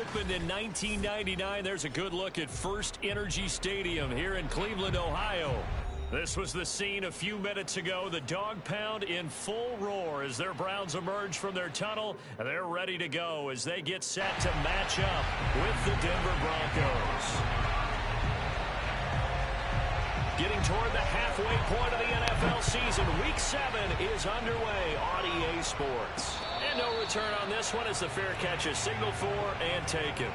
opened in 1999. There's a good look at First Energy Stadium here in Cleveland, Ohio. This was the scene a few minutes ago. The dog pound in full roar as their Browns emerge from their tunnel. And they're ready to go as they get set to match up with the Denver Broncos. Getting toward the halfway point of the NFL season, Week 7 is underway on EA Sports. And no return on this one as the fair catch is signaled for and taken.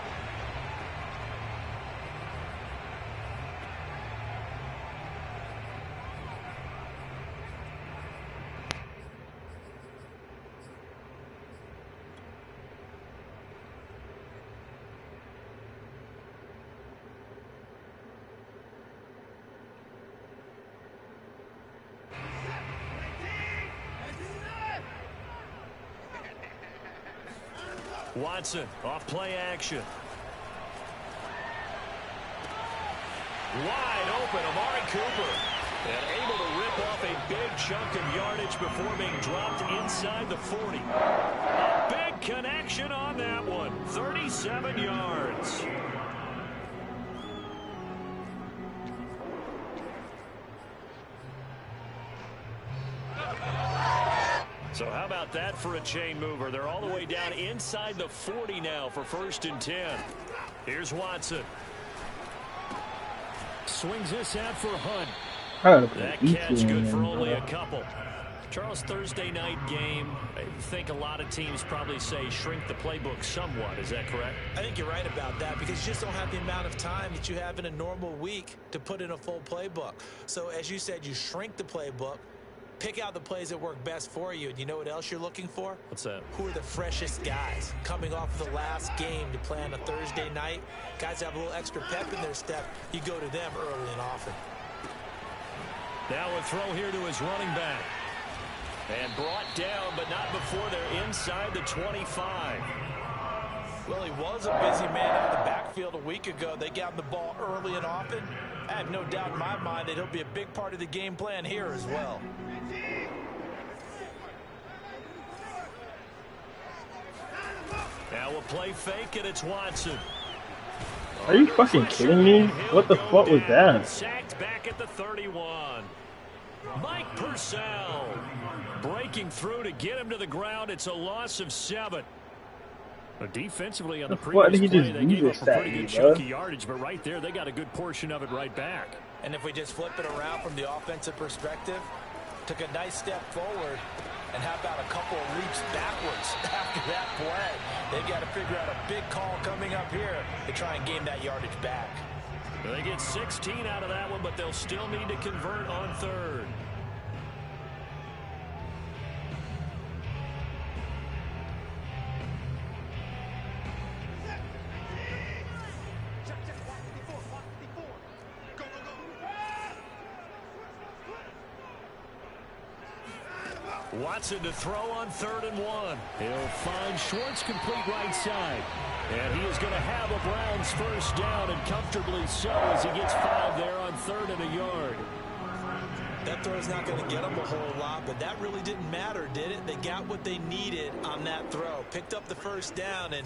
Watson, off play action. Wide open, Amari Cooper. And able to rip off a big chunk of yardage before being dropped inside the 40. A big connection on that one. 37 yards. So how about that for a chain mover? They're all the way down inside the 40 now for 1st and 10. Here's Watson. Swings this out for Hunt. That catch good for only a couple. Charles, Thursday night game, I think a lot of teams probably say shrink the playbook somewhat. Is that correct? I think you're right about that because you just don't have the amount of time that you have in a normal week to put in a full playbook. So as you said, you shrink the playbook. Pick out the plays that work best for you. And you know what else you're looking for? What's that? Who are the freshest guys coming off of the last game to play on a Thursday night? Guys have a little extra pep in their step. You go to them early and often. Now a throw here to his running back. And brought down, but not before they're inside the 25. Well, he was a busy man out of the backfield a week ago. They got him the ball early and often. I have no doubt in my mind that he'll be a big part of the game plan here as well. Now a play fake, and it's Watson. Are you fucking kidding me? What the fuck was that? Sacked back at the 31. Mike Purcell breaking through to get him to the ground. It's a loss of 7. But defensively on the previous play, they gave up a pretty good chunk of yardage, but right there, they got a good portion of it right back. And if we just flip it around from the offensive perspective, took a nice step forward, and how about a couple of leaps backwards after that play? They've got to figure out a big call coming up here to try and gain that yardage back. They get 16 out of that one, but they'll still need to convert on 3rd. Watson to throw on 3rd and 1. He'll find Schwartz complete right side. And he is going to have a Browns first down, and comfortably so as he gets 5 there on 3rd and a yard. That throw's not going to get them a whole lot, but that really didn't matter, did it? They got what they needed on that throw. Picked up the first down, and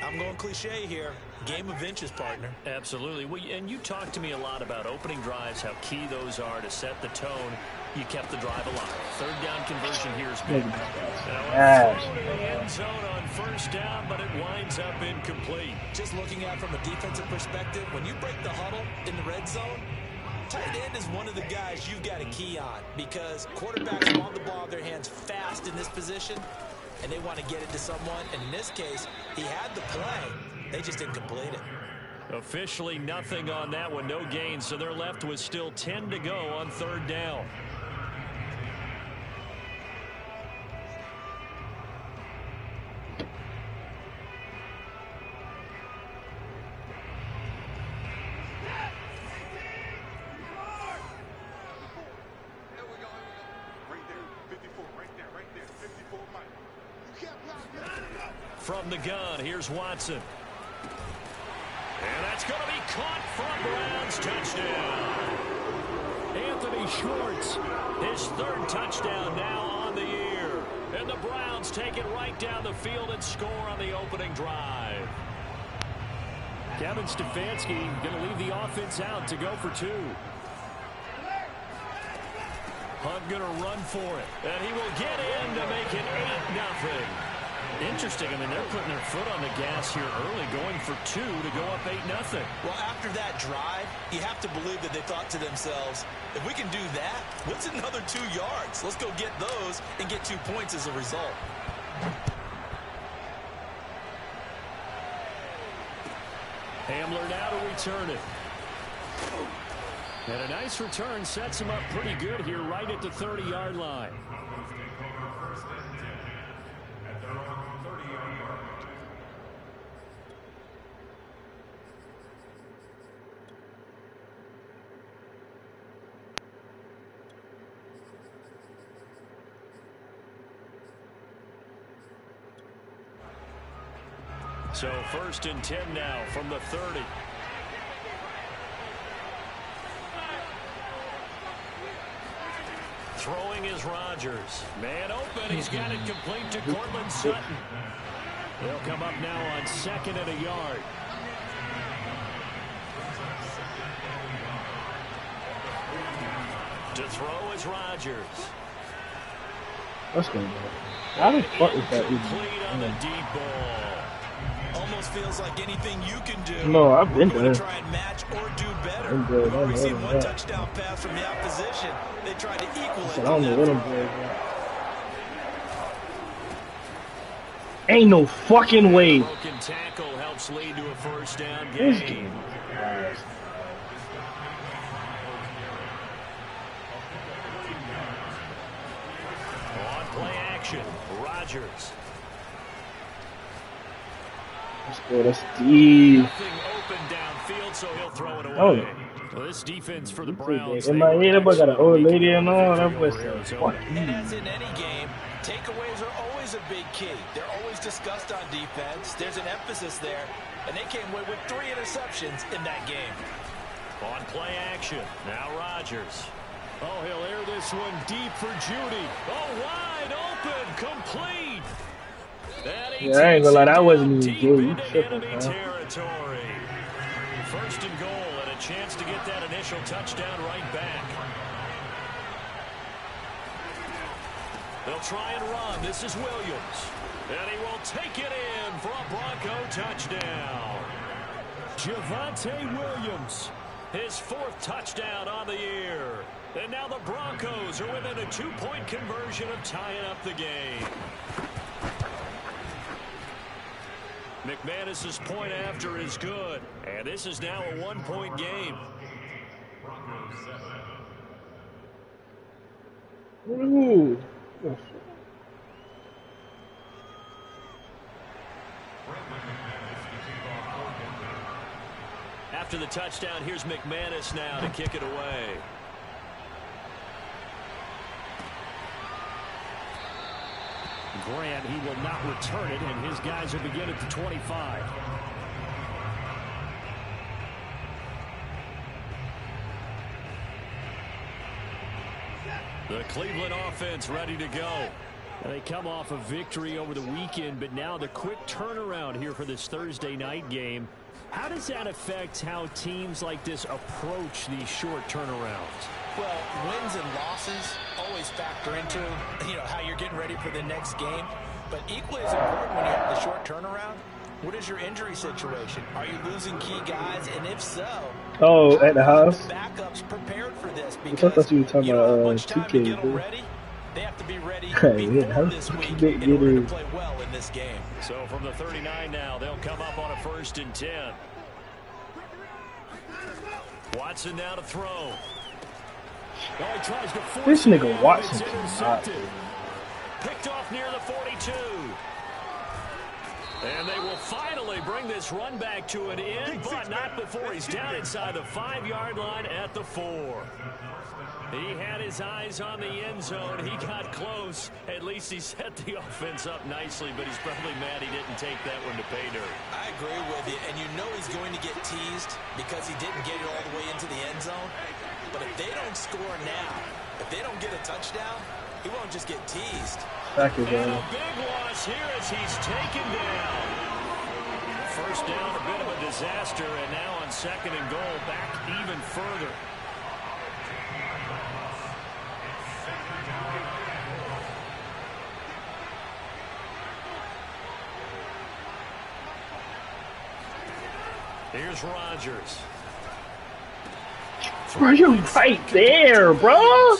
I'm going cliche here. Game of inches, partner. Absolutely. Well, and you talked to me a lot about opening drives, how key those are to set the tone. You kept the drive alive. 3rd down conversion here is big. Now a throw to the end zone on 1st down, but it winds up incomplete. Just looking at it from a defensive perspective, when you break the huddle in the red zone, tight end is one of the guys you've got a key on because quarterbacks want the ball in their hands fast in this position, and they want to get it to someone. And in this case, he had the play. They just didn't complete it. Officially nothing on that one. No gain, so they're left with still 10 to go on 3rd down. From the gun, here's Watson. And that's going to be caught from Browns. Touchdown. Anthony Schwartz, his 3rd touchdown now on the year. And the Browns take it right down the field and score on the opening drive. Kevin Stefanski going to leave the offense out to go for 2. Hunt going to run for it, and he will get in to make it 8-0. Interesting. I mean, they're putting their foot on the gas here early, going for 2 to go up 8-0. Well, after that drive, you have to believe that they thought to themselves, if we can do that, what's another 2 yards? Let's go get those and get 2 points as a result. Hamler now to return it. And a nice return sets him up pretty good here right at the 30-yard line. So 1st and 10 now from the 30. Throwing is Rodgers. Man open. He's got it complete to Cortland Sutton. They'll come up now on 2nd and a yard. To throw is Rodgers. What's going on? How the fuck is that even? Complete on the deep ball. Almost feels like anything you can do. No, I've been there. Try and match or do better. We've already seen 1 touchdown pass from the opposition. They tried to equal it. I don't know what I'm doing. Ain't no fucking way. Broken tackle helps lead to a 1st down gain. On play action, Rodgers. That's deep. Nothing open downfield, so he'll throw it away. Oh. Well, this defense for the Browns. In my head, that boy got an old lady and all. That boy said, fuck And as in any game, takeaways are always a big key. They're always discussed on defense. There's an emphasis there, and they came away with 3 interceptions in that game. On play action, now Rodgers. Oh, he'll air this one deep for Judy. Oh, wide open, complete. Yeah, I ain't gonna lie, that wasn't even good. You tripping, enemy territory. 1st and goal, and a chance to get that initial touchdown right back. They'll try and run. This is Williams. And he will take it in for a Bronco touchdown. Javonte Williams, his 4th touchdown on the year. And now the Broncos are within a 2-point conversion of tying up the game. McManus's point after is good, and this is now a 1-point game. Ooh. After the touchdown, here's McManus now to kick it away. Grant, he will not return it, and his guys will begin at the 25. The Cleveland offense ready to go. And they come off a victory over the weekend, but now the quick turnaround here for this Thursday night game. How does that affect how teams like this approach these short turnarounds? Well, wins and losses always factor into, how you're getting ready for the next game. But equally as important when you have the short turnaround, what is your injury situation? Are you losing key guys? And if so, at the house? Backups prepared for this because I thought you were talking about 2K, dude. They have to be ready yeah, this week in order to play well in this game. So from the 39 now, they'll come up on a 1st and 10. Watson now to throw. Oh, he tries to force this nigga Watson picked off near the 42. And they will finally bring this run back to an end, but not before he's down inside the 5-yard line at the 4. He had his eyes on the end zone. He got close. At least he set the offense up nicely, but he's probably mad he didn't take that one to pay dirt. I agree with you, and he's going to get teased because he didn't get it all the way into the end zone. But if they don't score now, if they don't get a touchdown, he won't just get teased. Back again. And a big loss here as he's taken down. first down, a bit of a disaster, and now on 2nd and goal, back even further. Here's Rodgers. Bro, you're right there, bro.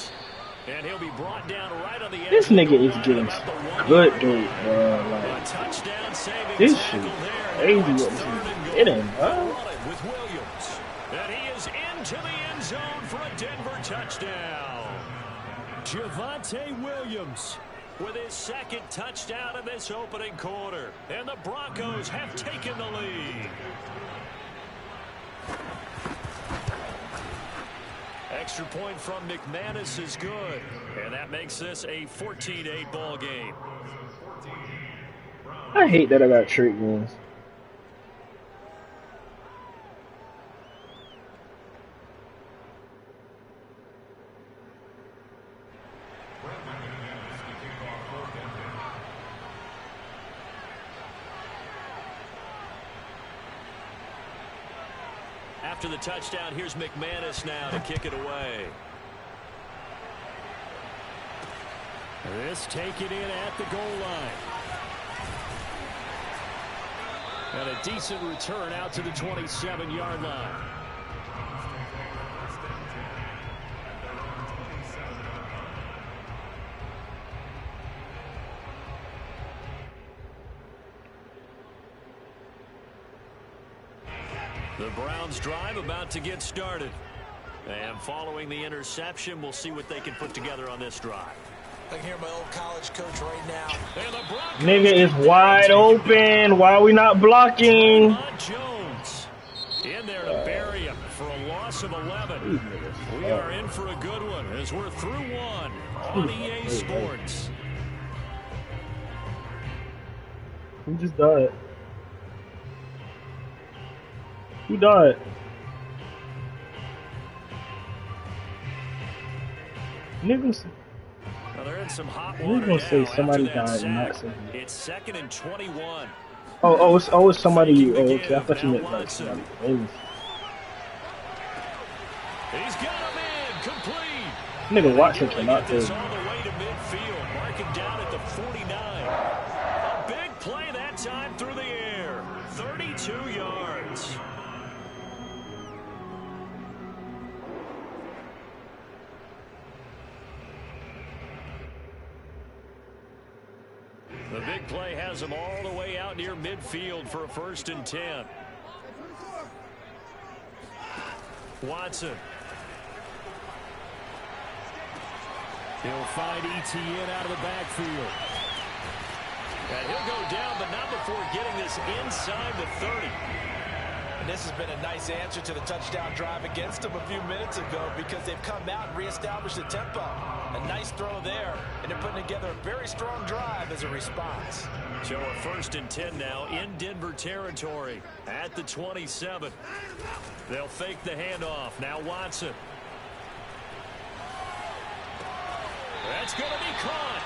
And he'll be brought down right on the edge. This nigga is getting good, dude, bro. Like, this shit is crazy what this is getting, bro. With Williams. And he is into the end zone for a Denver touchdown. Javonte Williams with his 2nd touchdown in this opening quarter. And the Broncos have taken the lead. Extra point from McManus is good. And that makes this a 14-8 ball game. I hate that about trick games. After the touchdown, here's McManus now to kick it away. This taken in at the goal line. And a decent return out to the 27-yard line. The Browns drive about to get started. And following the interception, we'll see what they can put together on this drive. I can hear my old college coach right now. Nigga is wide open. Why are we not blocking? Jones in there to bury him for a loss of 11. We are in for a good one as we're through one on EA Sports. Who just died? Who died? Niggas. Well, they're in some hot water now say somebody died and not somebody. It's 2nd and 21. It's somebody you. Oh, okay. I thought you meant like somebody. He's got him in, complete. Nigga Watson cannot do this all the way to midfield, marking down at the 49. A big play that time through the air. 32 yards. The big play has him all the way out near midfield for a 1st and 10. Watson. He'll find ETN out of the backfield. And he'll go down, but not before getting this inside the 30. And this has been a nice answer to the touchdown drive against them a few minutes ago because they've come out and reestablished the tempo. A nice throw there, and they're putting together a very strong drive as a response. So a 1st and 10 now in Denver territory at the 27. They'll fake the handoff. Now Watson. That's going to be caught.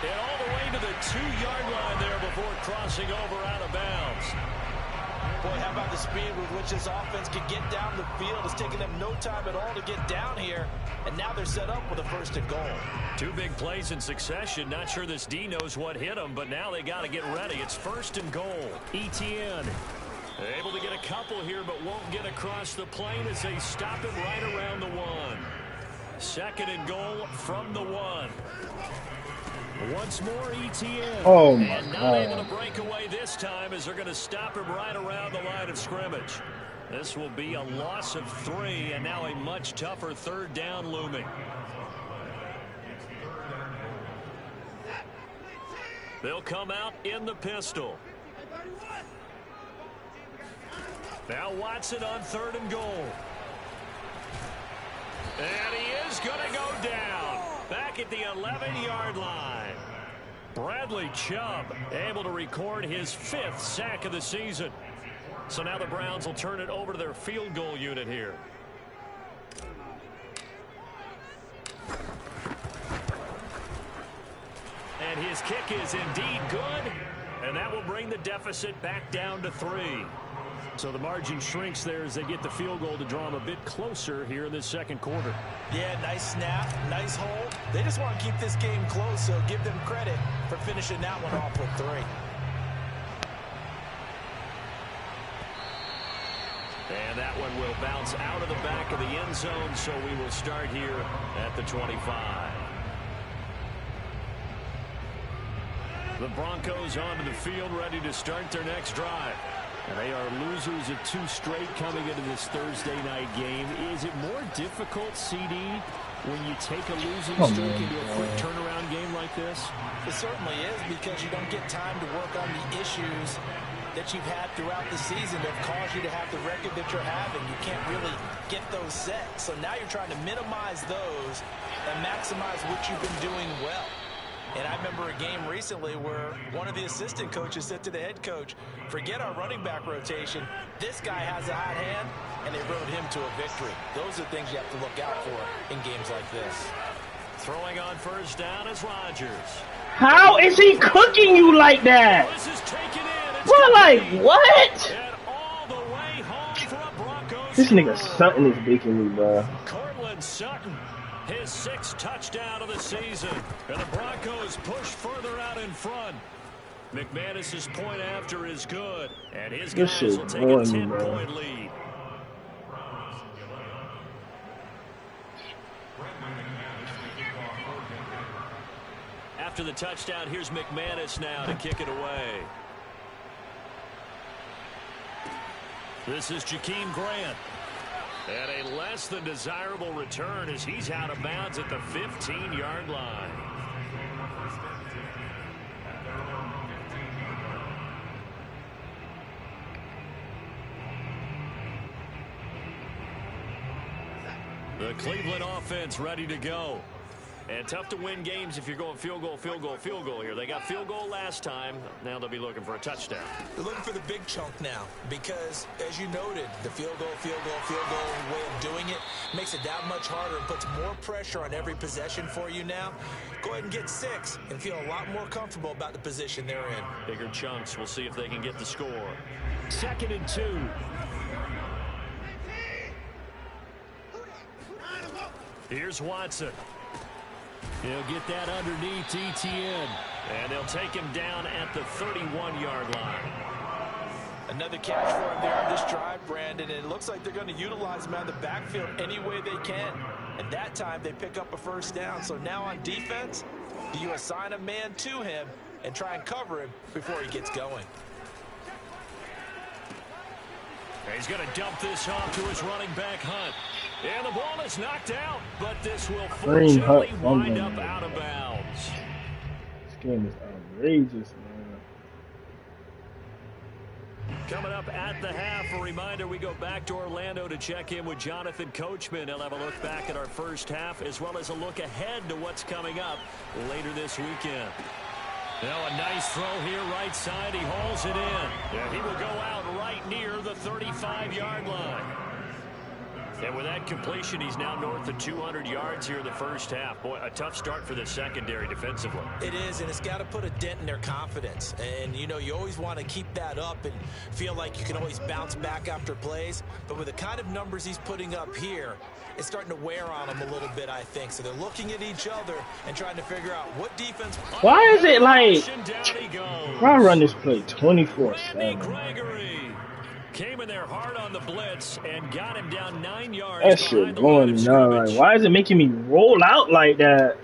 And all the way to the 2-yard line there before crossing over out of bounds. Boy, how about the speed with which this offense can get down the field? It's taken them no time at all to get down here. And now they're set up with a 1st and goal. 2 big plays in succession. Not sure this D knows what hit them, but now they got to get ready. It's 1st and goal. ETN able to get a couple here, but won't get across the plane as they stop him right around the 1. 2nd and goal from the 1. Once more, ETN. Oh, my and not God. able to break away this time as they're going to stop him right around the line of scrimmage. This will be a loss of 3, and now a much tougher 3rd down looming. They'll come out in the pistol. Now Watson on 3rd and goal. And he is going to go down. Back at the 11-yard line. Bradley Chubb able to record his 5th sack of the season. So now the Browns will turn it over to their field goal unit here. And his kick is indeed good. And that will bring the deficit back down to 3. So the margin shrinks there as they get the field goal to draw them a bit closer here in this second quarter. Yeah, nice snap, nice hold. They just want to keep this game close, so give them credit for finishing that one off with 3. And that one will bounce out of the back of the end zone, so we will start here at the 25. The Broncos onto the field, ready to start their next drive. And they are losers of 2 straight coming into this Thursday night game. Is it more difficult, CD, when you take a losing streak into a quick turnaround game like this? It certainly is, because you don't get time to work on the issues that you've had throughout the season that have caused you to have the record that you're having. You can't really get those set. So now you're trying to minimize those and maximize what you've been doing well. And I remember a game recently where one of the assistant coaches said to the head coach, forget our running back rotation. This guy has a hot hand, and they rode him to a victory. Those are things you have to look out for in games like this. Throwing on first down is Rodgers. How is he cooking you like that? This is taken in. Bro, like, what? And all the way home for a Broncos. This nigga Sutton is baking me, bro. Cortland Sutton. His 6th touchdown of the season. And the Broncos push further out in front. McManus's point after is good. And his guys will take a 10-point lead. After the touchdown, here's McManus now to kick it away. This is Jakeem Grant. And a less than desirable return as he's out of bounds at the 15-yard line. The Cleveland offense ready to go. And tough to win games if you're going field goal, field goal, field goal here. They got field goal last time. Now they'll be looking for a touchdown. They're looking for the big chunk now because, as you noted, the field goal way of doing it makes it that much harder and puts more pressure on every possession for you now. Go ahead and get 6 and feel a lot more comfortable about the position they're in. Bigger chunks. We'll see if they can get the score. 2nd and 2. Here's Watson. He'll get that underneath Etienne. And they'll take him down at the 31-yard line. Another catch for him there on this drive, Brandon. And it looks like they're going to utilize him out of the backfield any way they can. And that time they pick up a first down. So now on defense, you assign a man to him and try and cover him before he gets going. He's going to dump this off to his running back, Hunt. And the ball is knocked out, but this will fortunately wind up out of bounds. This game is outrageous, man. Coming up at the half, a reminder, we go back to Orlando to check in with Jonathan Coachman. He'll have a look back at our first half, as well as a look ahead to what's coming up later this weekend. Now a nice throw here, right side. He hauls it in. And he will go out right near the 35-yard line. And with that completion, he's now north of 200 yards here in the first half. Boy, a tough start for the secondary defensively. It is, and it's got to put a dent in their confidence. And, you know, you always want to keep that up and feel like you can always bounce back after plays. But with the kind of numbers he's putting up here, it's starting to wear on them a little bit, I think. So they're looking at each other and trying to figure out what defense. Why is it like, why run this play 24/7? Came in there hard on the blitz and got him down 9 yards. That shit going nuts. Like, why is it making me roll out like that?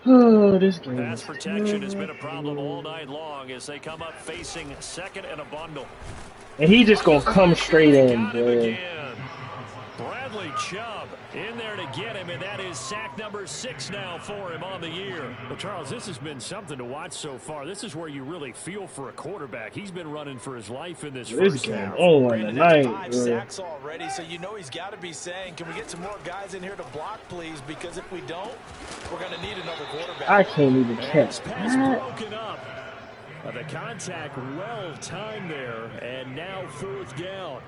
Oh, this game. Pass protection has been a problem all night long as they come up facing 2nd and a bundle. And he just gonna come straight in, bro. Bradley Chubb in there to get him, and that is sack number 6 now for him on the year. Well, Charles, this has been something to watch so far. This is where you really feel for a quarterback. He's been running for his life in this first half. Oh, tonight, 5 sacks already, so you know he's got to be saying, can we get some more guys in here to block, please? Because if we don't, we're going to need another quarterback. I can't even catch pass that. Broken up. The contact well timed there, and now 4th down.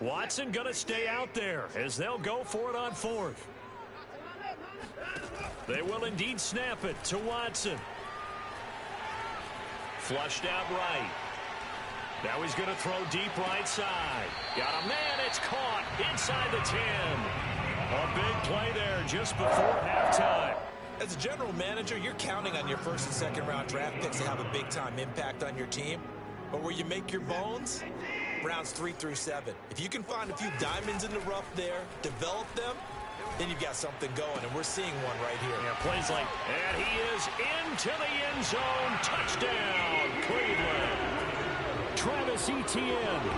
Watson going to stay out there as they'll go for it on 4th. They will indeed snap it to Watson. Flushed out right. Now he's going to throw deep right side. Got a man. It's caught inside the 10. A big play there just before halftime. As a general manager, you're counting on your first and second round draft picks to have a big-time impact on your team. But where you make your bones, rounds 3 through 7. If you can find a few diamonds in the rough there, develop them, then you've got something going, and we're seeing one right here. Yeah, plays like, and he is into the end zone. Touchdown, Cleveland. Travis Etienne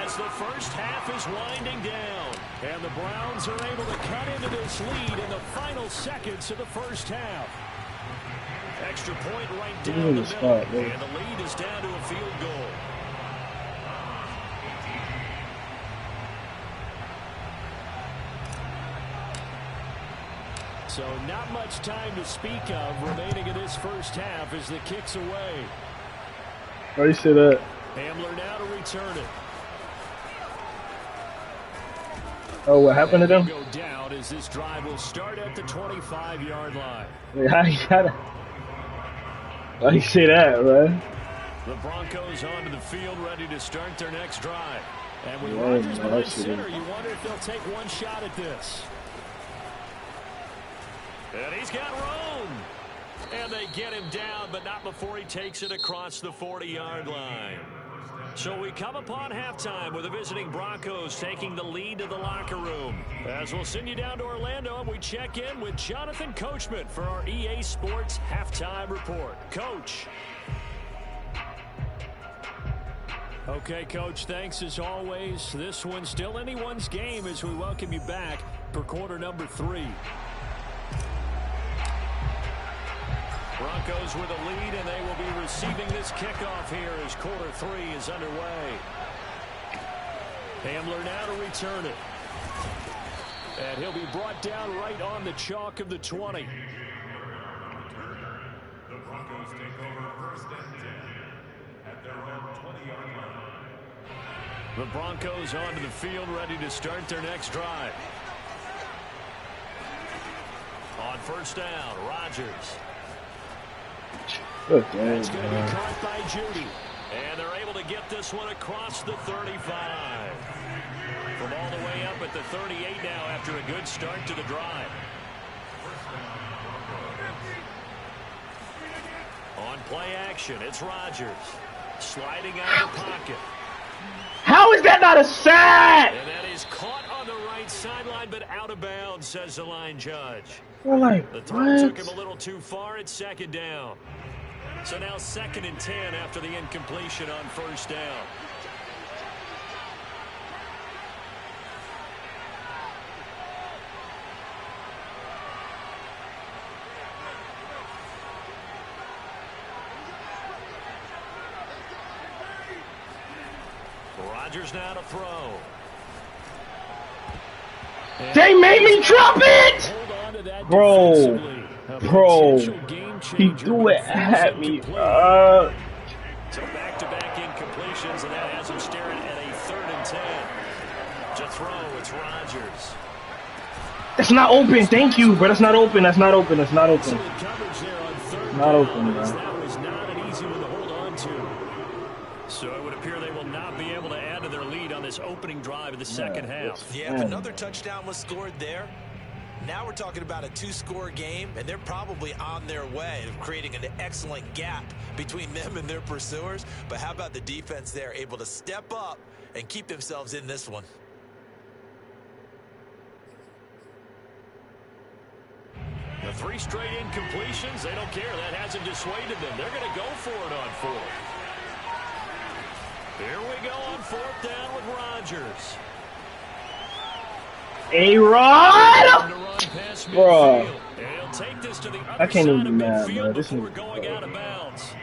as the first half is winding down. And the Browns are able to cut into this lead in the final seconds of the first half. Extra point right down the middle, and the lead is down to a field goal. So not much time to speak of remaining in this first half as the kick's away. How do you say that? Hamler now to return it. Oh, what happened to them? Go down as this drive will start at the 25-yard line. Wait, how you say that, man? The Broncos onto the field, ready to start their next drive. And with Rodgers behind center, you wonder if they'll take one shot at this. And he's got room. And they get him down, but not before he takes it across the 40-yard line. So we come upon halftime with the visiting Broncos taking the lead to the locker room. As we'll send you down to Orlando, and we check in with Jonathan Coachman for our EA Sports Halftime Report. Coach. Okay, Coach, thanks as always. This one's still anyone's game as we welcome you back for quarter number 3. Broncos with a lead, and they will be receiving this kickoff here as quarter 3 is underway. Hamler now to return it. And he'll be brought down right on the chalk of the 20. The Broncos take over first and 10 at their own 20-yard line. The Broncos onto the field, ready to start their next drive. On first down, Rodgers. Good It's going to be caught by Judy. And they're able to get this one across the 35. From all the way up at the 38 now after a good start to the drive. On play action, it's Rodgers. Sliding out of the pocket. How is that not a sack? And that is caught on the right sideline, but out of bounds, says the line judge. Well, like, the throw took him a what? little too far. It's second down. So now 2nd and 10 after the incompletion on first down. Rodgers now to throw. They made me drop it! Bro, he threw it at me. So back-to-back incompletions, and that has him staring at a 3rd and 10. To throw, it's Rodgers. That's not open. Thank you, but that's not open. That's not open. That's not open. Not open, bro. That was not an easy one to hold on to. So it would appear they will not be able to add to their lead on this opening drive of the second half. Yeah, if another touchdown was scored there, now we're talking about a 2-score game, and they're probably on their way of creating an excellent gap between them and their pursuers. But how about the defense there, able to step up and keep themselves in this one? The 3 straight incompletions, they don't care. That hasn't dissuaded them. They're going to go for it on 4th. Here we go on 4th down with Rodgers. A-Rod! Bro, I can't even be mad, bro. This is going out of bounds.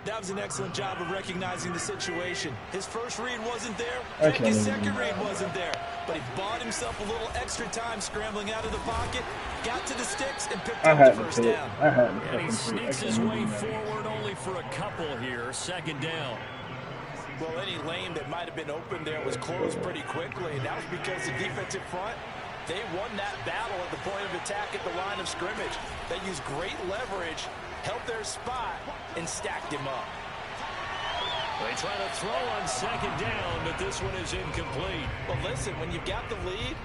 That was an excellent job of recognizing the situation. His first read wasn't there. His second read wasn't there. But he bought himself a little extra time scrambling out of the pocket, got to the sticks, and picked up the first down. And he sneaks his way forward only for a couple here. 2nd down. Well, any lane that might have been open there was closed pretty quickly, and that was because the defensive front, they won that battle at the point of attack at the line of scrimmage. They used great leverage, held their spot, and stacked him up. They try to throw on second down, but this one is incomplete. Well, listen, when you've got the lead,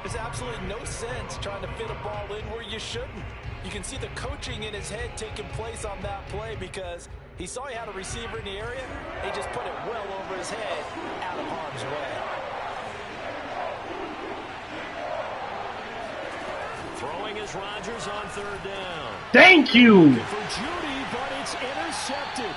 there's absolutely no sense trying to fit a ball in where you shouldn't. You can see the coaching in his head taking place on that play because he saw he had a receiver in the area. He just put it well over his head, out of harm's way. Throwing is Rodgers on third down. Thank you. For Judy, but it's intercepted.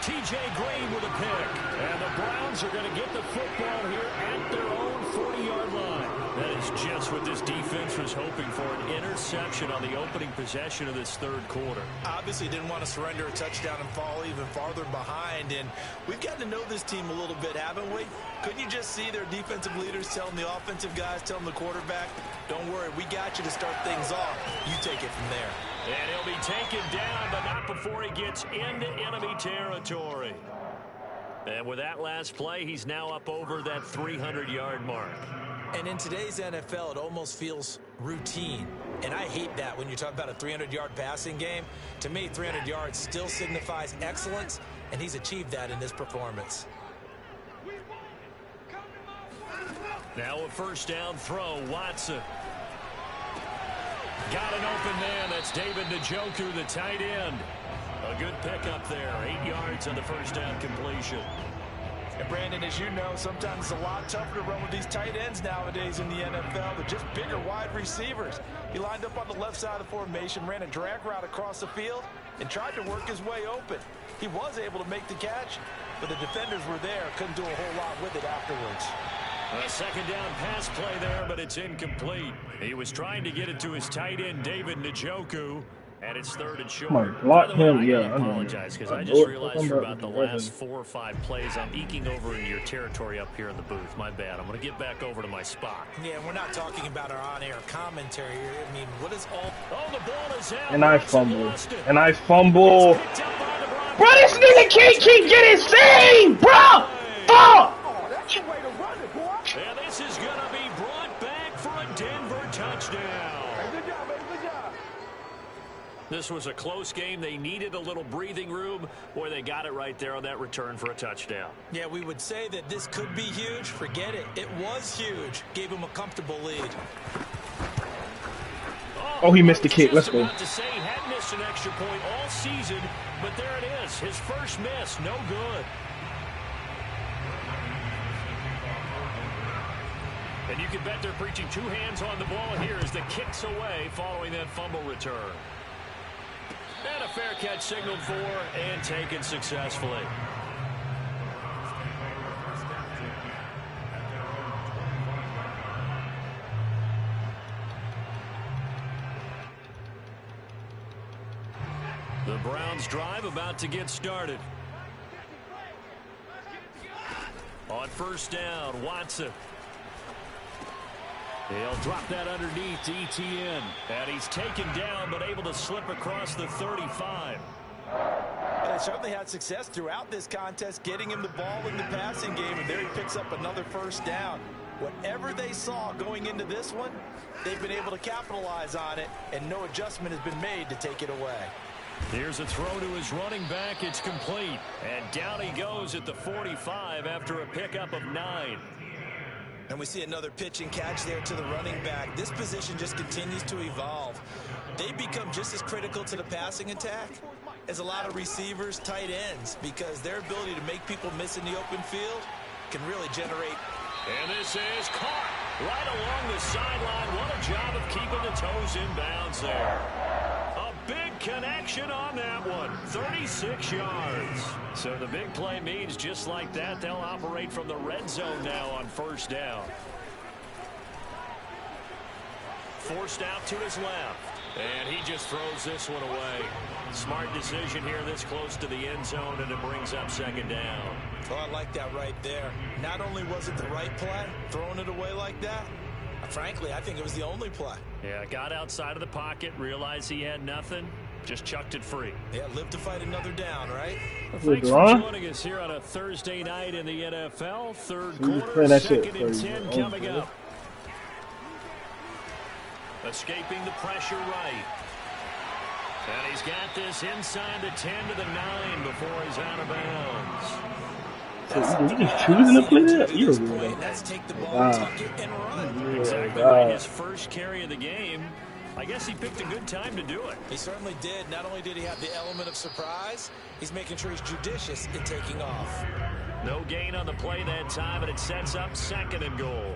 T.J. Green with a pick. And the Browns are going to get the football here at their own 40-yard line. That is just what this defense was hoping for, an interception on the opening possession of this third quarter. Obviously didn't want to surrender a touchdown and fall even farther behind. And we've gotten to know this team a little bit, haven't we? Couldn't you just see their defensive leaders telling the offensive guys, telling the quarterback, don't worry, we got you to start things off. You take it from there. And he'll be taken down, but not before he gets into enemy territory. And with that last play, he's now up over that 300-yard mark. And in today's NFL, it almost feels routine. And I hate that when you talk about a 300-yard passing game. To me, 300 yards still signifies excellence, and he's achieved that in this performance. Now a first down throw, Watson. Got an open man. That's David Njoku, the tight end. A good pickup there. 8 yards on the first down completion. And Brandon, as you know, sometimes it's a lot tougher to run with these tight ends nowadays in the NFL. They're just bigger wide receivers. He lined up on the left side of the formation, ran a drag route across the field, and tried to work his way open. He was able to make the catch, but the defenders were there. Couldn't do a whole lot with it afterwards. A second down pass play there, but it's incomplete. He was trying to get it to his tight end, David Njoku, and it's third and short. Come on, block him, yeah. I apologize, because I just realized for about the last 4 or 5 plays, I'm eking over into your territory up here in the booth. My bad. I'm going to get back over to my spot. Yeah, we're not talking about our on-air commentary here. I mean, what is all... Oh, the ball is out. And I fumble. And I fumble. Bro, this nigga can't keep getting saved, bro! Fuck! And this is going to be brought back for a Denver touchdown. Good job, baby. Good job. This was a close game. They needed a little breathing room. Boy, they got it right there on that return for a touchdown. Yeah, we would say that this could be huge. Forget it. It was huge. Gave him a comfortable lead. Oh, he missed the kick. Let's go. About to say he had missed an extra point all season, but there it is. His first miss. No good. And you can bet they're preaching 2 hands on the ball here as the kick's away following that fumble return. And a fair catch signaled for and taken successfully. The Browns drive about to get started. On first down, Watson. He'll drop that underneath to ETN. And he's taken down, but able to slip across the 35. And they certainly had success throughout this contest, getting him the ball in the passing game, and there he picks up another first down. Whatever they saw going into this one, they've been able to capitalize on it, and no adjustment has been made to take it away. Here's a throw to his running back. It's complete. And down he goes at the 45 after a pickup of 9. And we see another pitch and catch there to the running back. This position just continues to evolve. They become just as critical to the passing attack as a lot of receivers, tight ends, because their ability to make people miss in the open field can really generate. And this is caught right along the sideline. What a job of keeping the toes in bounds there. A big connection on that one. 36 yards. So the big play means just like that, they'll operate from the red zone now on first down. Forced out to his left. And he just throws this one away. Smart decision here this close to the end zone, and it brings up second down. Oh, I like that right there. Not only was it the right play, throwing it away like that, frankly, I think it was the only play. Yeah, got outside of the pocket, realized he had nothing, Just chucked it free. Yeah, live to fight another down, right? Well, thanks for joining us here on a Thursday night in the NFL. Third quarter, 2nd and 10 coming up. Escaping the pressure right. And he's got this inside the 10 to the 9 before he's out of bounds. You just choosing to play that? You're weird. Let's take the ball, tuck it, and run. Exactly right. His first carry of the game. I guess he picked a good time to do it. He certainly did. Not only did he have the element of surprise, he's making sure he's judicious in taking off. No gain on the play that time, and it sets up 2nd and goal.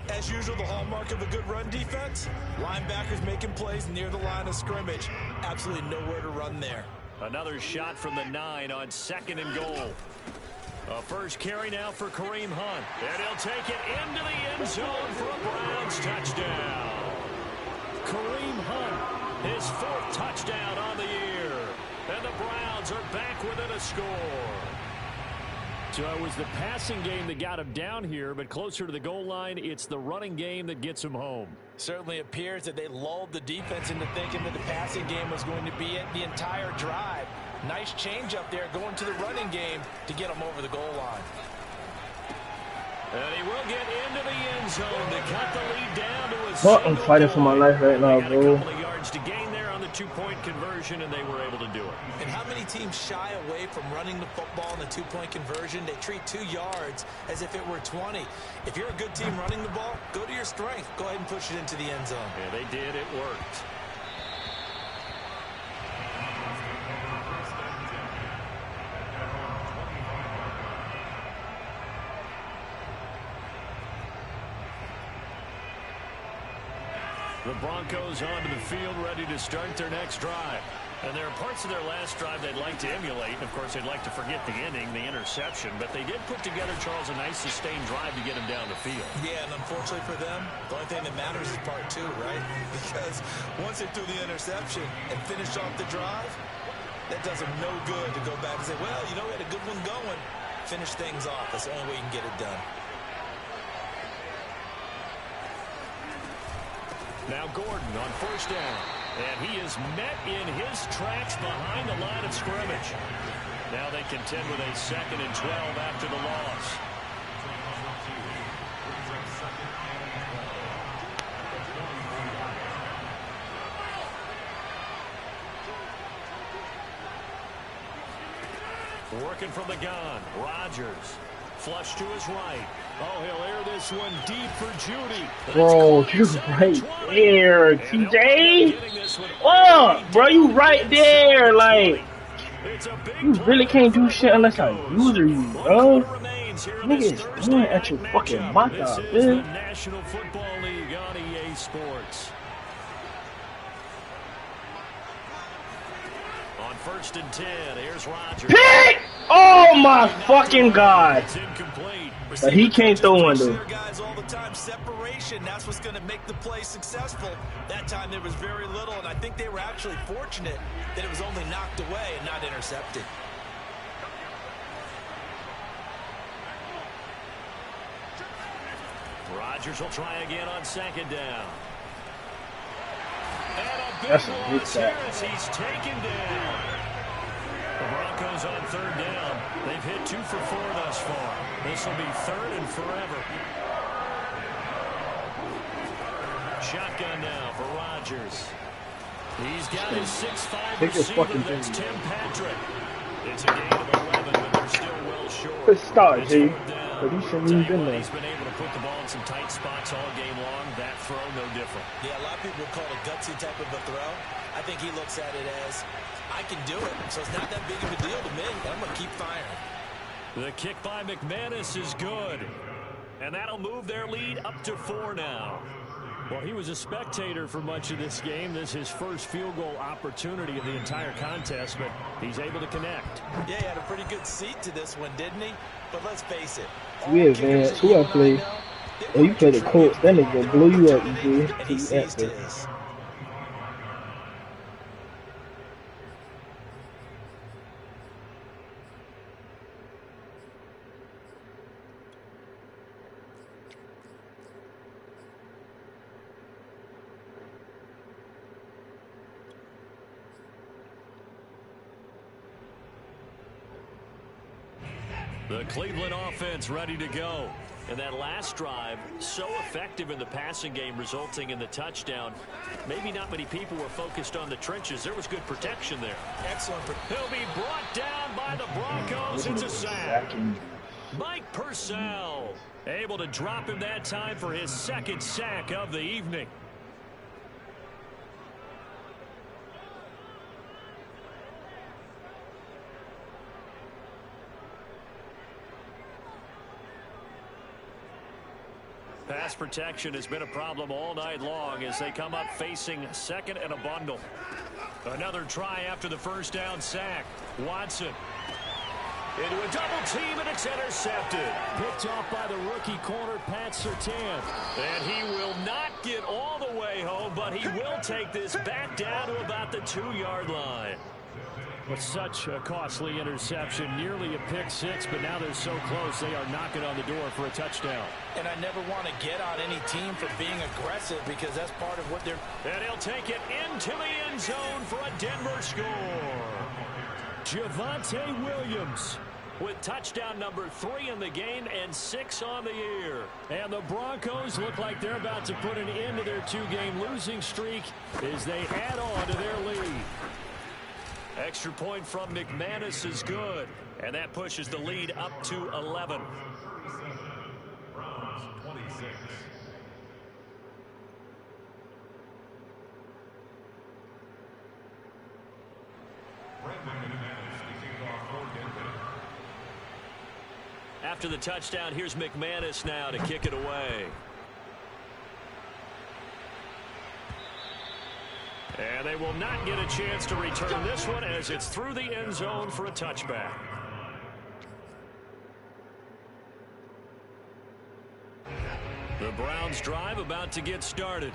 As usual, the hallmark of a good run defense, linebackers making plays near the line of scrimmage. Absolutely nowhere to run there. Another shot from the 9 on 2nd and goal. A first carry now for Kareem Hunt. And he'll take it into the end zone for a Browns touchdown. Kareem Hunt, his 4th touchdown on the year. And the Browns are back within a score. So it was the passing game that got him down here, but closer to the goal line, it's the running game that gets him home. Certainly appears that they lulled the defense into thinking that the passing game was going to be it the entire drive. Nice change up there going to the running game to get him over the goal line. And he will get into the end zone to cut the lead down to a Fuck, I'm fighting for my life right now, bro. A couple of yards to gain there on the 2-point conversion, and they were able to do it. And how many teams shy away from running the football in the 2-point conversion? They treat 2 yards as if it were 20. If you're a good team running the ball, go to your strength. Go ahead and push it into the end zone. Yeah, they did. It worked. The Broncos onto the field, ready to start their next drive. And there are parts of their last drive they'd like to emulate. Of course, they'd like to forget the ending, the interception. But they did put together, Charles, a nice sustained drive to get him down the field. Yeah, and unfortunately for them, the only thing that matters is part 2, right? Because once they threw the interception and finished off the drive, that does them no good to go back and say, well, you know, we had a good one going. Finish things off. That's the only way you can get it done. Now Gordon on 1st down. And he is met in his tracks behind the line of scrimmage. Now they contend with a 2nd and 12 after the loss. Working from the gun, Rodgers. Flush to his right. Oh, he'll air this one deep for Judy. Bro, you're right there, TJ. Oh, bro, you right there. Like, you really can't do shit unless I use you, bro. Nigga is doing at your fucking mouth out, man. National Football League on EA Sports. On 1st and 10, here's Rodgers. Pick! Oh my fucking God. It's incomplete. But he can't throw one, though. Guys all the time, separation, that's what's going to make the play successful. That time there was very little, and I think they were actually fortunate that it was only knocked away and not intercepted. Rodgers will try again on 2nd down. And a big That's a big loss sack. here as he's taken down. The Broncos on 3rd down. They've hit 2 for 4 thus far. This will be 3rd and forever. Shotgun now for Rodgers. He's got his 6'5" receiver. That's Tim Patrick. It's a gain of 11, but they're still well short. Good start, G. But he shouldn't even been there. He's been able to put the ball in some tight spots all game long. That throw, no different. Yeah, a lot of people would call it a gutsy type of a throw. I think he looks at it as, I can do it, so it's not that big of a deal to me. I'm going to keep firing. The kick by McManus is good. And that'll move their lead up to 4 now. Well, he was a spectator for much of this game. This is his first field goal opportunity of the entire contest, but he's able to connect. Yeah, he had a pretty good seat to this one, didn't he? But let's face it. Yeah, man. Who I play? Oh, you play the Colts. That nigga blow you up, you And he seized his. The Cleveland offense ready to go. And that last drive, so effective in the passing game, resulting in the touchdown. Maybe not many people were focused on the trenches. There was good protection there. Excellent. He'll be brought down by the Broncos. It's a sack. Mike Purcell able to drop him that time for his second sack of the evening. Pass protection has been a problem all night long as they come up facing second and a bundle. Another try after the first down sack. Watson into a double team, and it's intercepted. Picked off by the rookie corner, Pat Surtain. And he will not get all the way home, but he will take this back down to about the 2-yard line. With such a costly interception, nearly a pick six, but now they're so close they are knocking on the door for a touchdown. And I never want to get on any team for being aggressive because that's part of what they're... And he'll take it into the end zone for a Denver score. Javonte Williams with touchdown number 3 in the game and 6 on the year. And the Broncos look like they're about to put an end to their 2-game losing streak as they add on to their lead. Extra point from McManus is good, and that pushes the lead up to 11. Browns 26. After the touchdown, here's McManus now to kick it away. And they will not get a chance to return this one as it's through the end zone for a touchback. The Browns drive about to get started.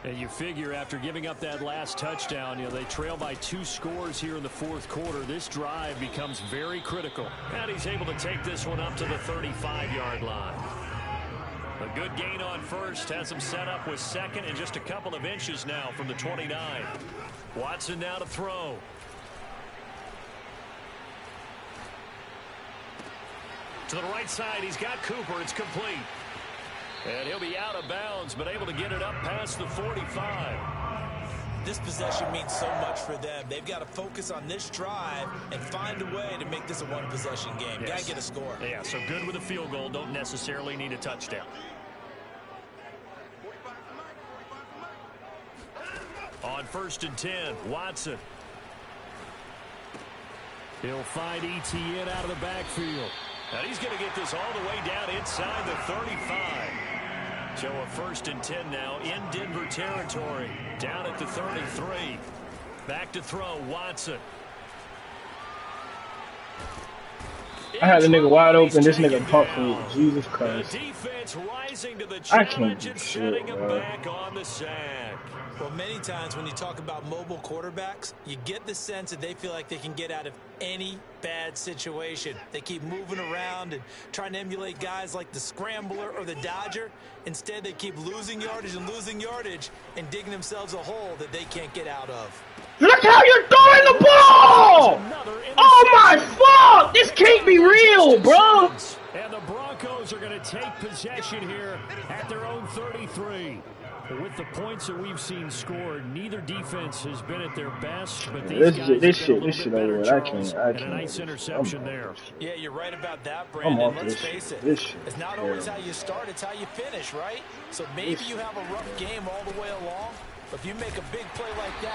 And you figure after giving up that last touchdown, they trail by 2 scores here in the fourth quarter. This drive becomes very critical. And he's able to take this one up to the 35-yard line. A good gain on first has him set up with second and just a couple of inches now from the 29. Watson now to throw. To the right side, he's got Cooper. It's complete. And he'll be out of bounds, but able to get it up past the 45. This possession means so much for them. They've got to focus on this drive and find a way to make this a one-possession game. Yes. Got to get a score. Yeah, so good with a field goal. Don't necessarily need a touchdown. On 1st and 10, Watson. He'll find Etienne out of the backfield. And he's going to get this all the way down inside the 35. So a 1st and 10 now in Denver territory. Down at the 33. Back to throw, Watson. I had the nigga wide open. This nigga pumped me. Jesus Christ. The defense rising to the I can't challenge do and shit, setting him bro. back on the sack. Well, many times when you talk about mobile quarterbacks, you get the sense that they feel like they can get out of any bad situation. They keep moving around and trying to emulate guys like the Scrambler or the Dodger. Instead, they keep losing yardage and digging themselves a hole that they can't get out of. Look how you're throwing the ball! Oh my fuck! This can't be real, bro! And the Broncos are going to take possession here at their own 33. With the points that we've seen scored, neither defense has been at their best, but these guys This shit over with. I can't. and a nice interception there. Yeah, you're right about that, Brandon. Let's face it. This shit. It's not always how you start, it's how you finish, right? So maybe you have a rough game all the way along, but if you make a big play like that,